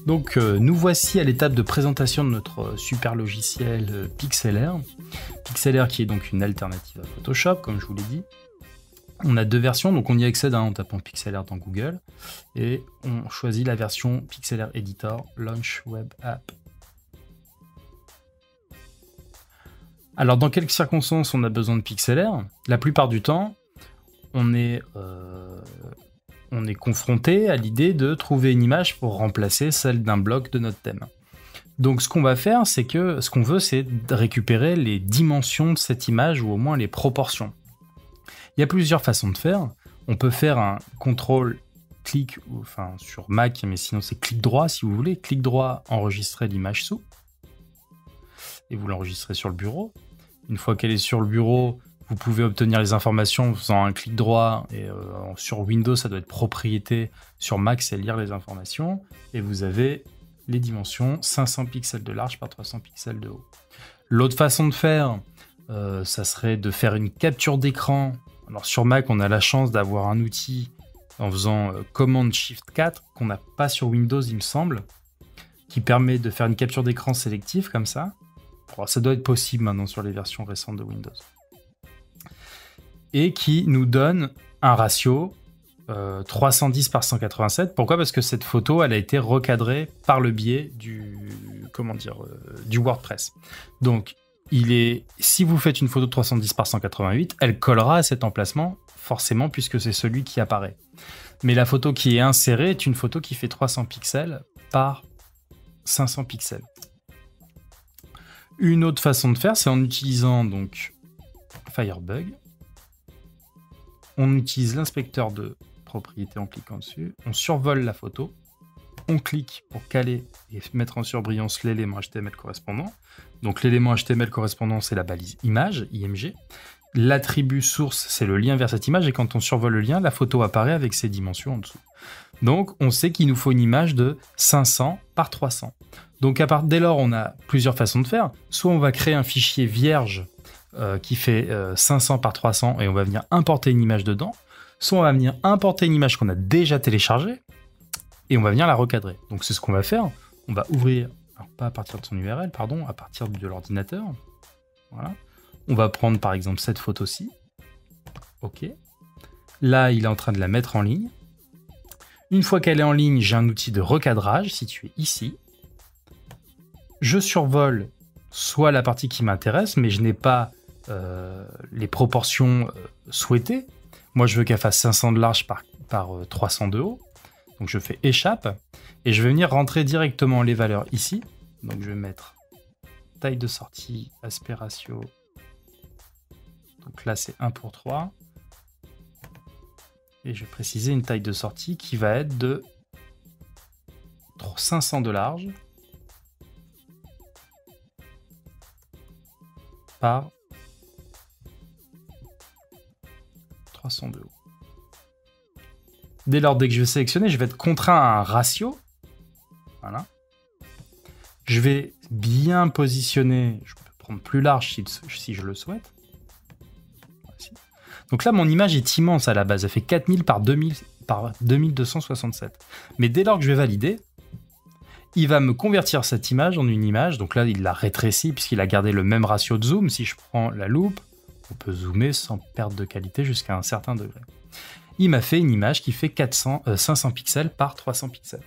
Donc nous voici à l'étape de présentation de notre super logiciel Pixlr. Pixlr qui est donc une alternative à Photoshop, comme je vous l'ai dit. On a deux versions, donc on y accède en tapant Pixlr dans Google. Et on choisit la version Pixlr Editor Launch Web App. Alors dans quelles circonstances on a besoin de Pixlr? La plupart du temps, on est confronté à l'idée de trouver une image pour remplacer celle d'un bloc de notre thème. Donc ce qu'on va faire, c'est que ce qu'on veut, c'est de récupérer les dimensions de cette image, ou au moins les proportions. Il y a plusieurs façons de faire. On peut faire un CTRL-clic, enfin sur Mac, mais sinon c'est clic droit si vous voulez. Clic droit, enregistrer l'image sous. Et vous l'enregistrez sur le bureau. Une fois qu'elle est sur le bureau, vous pouvez obtenir les informations en faisant un clic droit. Et sur Windows, ça doit être propriété. Sur Mac, c'est lire les informations. Et vous avez les dimensions 500 pixels de large par 300 pixels de haut. L'autre façon de faire, ça serait de faire une capture d'écran. Alors sur Mac, on a la chance d'avoir un outil en faisant Command Shift 4 qu'on n'a pas sur Windows, il me semble, qui permet de faire une capture d'écran sélective comme ça. Alors, ça doit être possible maintenant sur les versions récentes de Windows. Et qui nous donne un ratio 310 par 187. Pourquoi? Parce que cette photo, elle a été recadrée par le biais du WordPress. Donc, si vous faites une photo de 310 par 188, elle collera à cet emplacement, forcément, puisque c'est celui qui apparaît. Mais la photo qui est insérée est une photo qui fait 300 pixels par 500 pixels. Une autre façon de faire, c'est en utilisant donc Firebug. On utilise l'inspecteur de propriété en cliquant dessus. On survole la photo. On clique pour caler et mettre en surbrillance l'élément HTML correspondant. Donc l'élément HTML correspondant, c'est la balise image, IMG. L'attribut source, c'est le lien vers cette image. Et quand on survole le lien, la photo apparaît avec ses dimensions en dessous. Donc on sait qu'il nous faut une image de 500 par 300. Donc dès lors, on a plusieurs façons de faire. Soit on va créer un fichier vierge qui fait 500 par 300 et on va venir importer une image dedans. Soit on va venir importer une image qu'on a déjà téléchargée et on va venir la recadrer. Donc c'est ce qu'on va faire. On va ouvrir, alors pas à partir de son URL, pardon, à partir de l'ordinateur. Voilà. On va prendre par exemple cette photo-ci. OK. Là, il est en train de la mettre en ligne. Une fois qu'elle est en ligne, j'ai un outil de recadrage situé ici. Je survole soit la partie qui m'intéresse, mais je n'ai pas les proportions souhaitées. Moi, je veux qu'elle fasse 500 de large par 300 de haut. Donc, je fais échappe et je vais venir rentrer directement les valeurs ici. Donc, je vais mettre taille de sortie, aspect ratio. Donc là, c'est 1:3. Et je vais préciser une taille de sortie qui va être de 500 de large par 300 de haut. Dès lors, dès que je vais sélectionner, je vais être contraint à un ratio. Voilà. Je vais bien positionner. Je peux prendre plus large si je le souhaite. Voici. Donc là, mon image est immense à la base. Elle fait 4000 par 2267. Mais dès lors que je vais valider, il va me convertir cette image en une image. Donc là, il l'a rétréci puisqu'il a gardé le même ratio de zoom. Si je prends la loupe, on peut zoomer sans perte de qualité jusqu'à un certain degré. Il m'a fait une image qui fait 500 pixels par 300 pixels.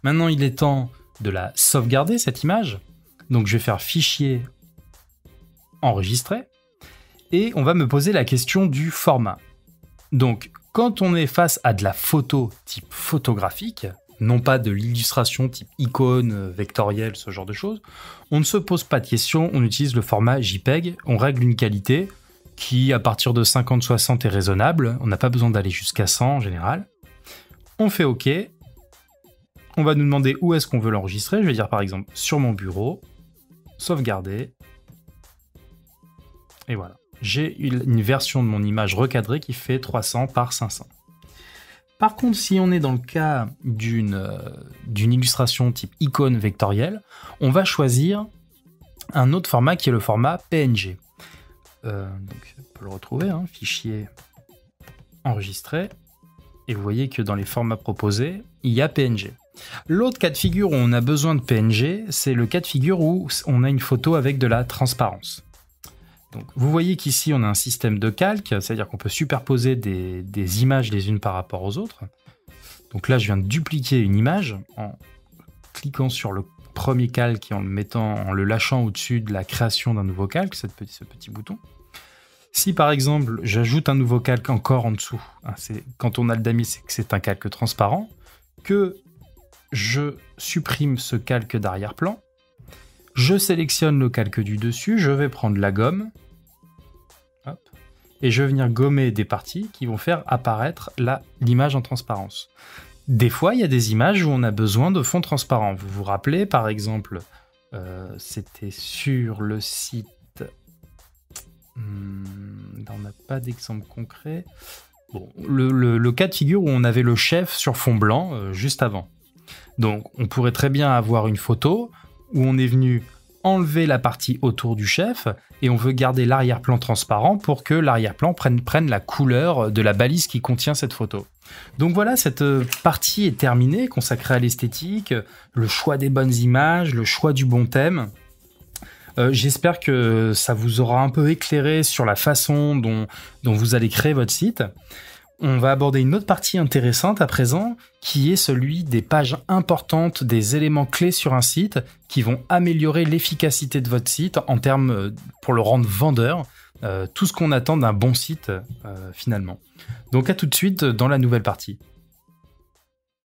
Maintenant, il est temps de la sauvegarder, cette image. Donc, je vais faire fichier, enregistrer. Et on va me poser la question du format. Donc, quand on est face à de la photo type photographique, non pas de l'illustration type icône, vectorielle, ce genre de choses, on ne se pose pas de questions, on utilise le format JPEG, on règle une qualité qui, à partir de 50-60, est raisonnable. On n'a pas besoin d'aller jusqu'à 100 en général. On fait OK. On va nous demander où est-ce qu'on veut l'enregistrer. Je vais dire par exemple sur mon bureau, sauvegarder. Et voilà. J'ai une version de mon image recadrée qui fait 300 par 500. Par contre, si on est dans le cas d'une illustration type icône vectorielle, on va choisir un autre format qui est le format PNG. Donc, on peut le retrouver, hein, fichier enregistré. Et vous voyez que dans les formats proposés, il y a PNG. L'autre cas de figure où on a besoin de PNG, c'est le cas de figure où on a une photo avec de la transparence. Donc, vous voyez qu'ici, on a un système de calque, c'est-à-dire qu'on peut superposer des images les unes par rapport aux autres. Donc là, je viens de dupliquer une image en cliquant sur le premier calque et en le lâchant au-dessus de la création d'un nouveau calque, ce petit bouton. Si par exemple, j'ajoute un nouveau calque encore en dessous, quand on a le dummy, c'est que c'est un calque transparent, que je supprime ce calque d'arrière-plan, je sélectionne le calque du dessus, je vais prendre la gomme, hop, et je vais venir gommer des parties qui vont faire apparaître l'image en transparence. Des fois, il y a des images où on a besoin de fond transparent. Vous vous rappelez, par exemple, c'était sur le site... Là, on n'a pas d'exemple concret. Bon, le cas de figure où on avait le chef sur fond blanc juste avant. Donc, on pourrait très bien avoir une photo où on est venu enlever la partie autour du chef et on veut garder l'arrière-plan transparent pour que l'arrière-plan prenne la couleur de la balise qui contient cette photo. Donc voilà, cette partie est terminée, consacrée à l'esthétique, le choix des bonnes images, le choix du bon thème. J'espère que ça vous aura un peu éclairé sur la façon dont vous allez créer votre site. On va aborder une autre partie intéressante à présent, qui est celui des pages importantes, des éléments clés sur un site qui vont améliorer l'efficacité de votre site en termes pour le rendre vendeur, tout ce qu'on attend d'un bon site finalement. Donc à tout de suite dans la nouvelle partie.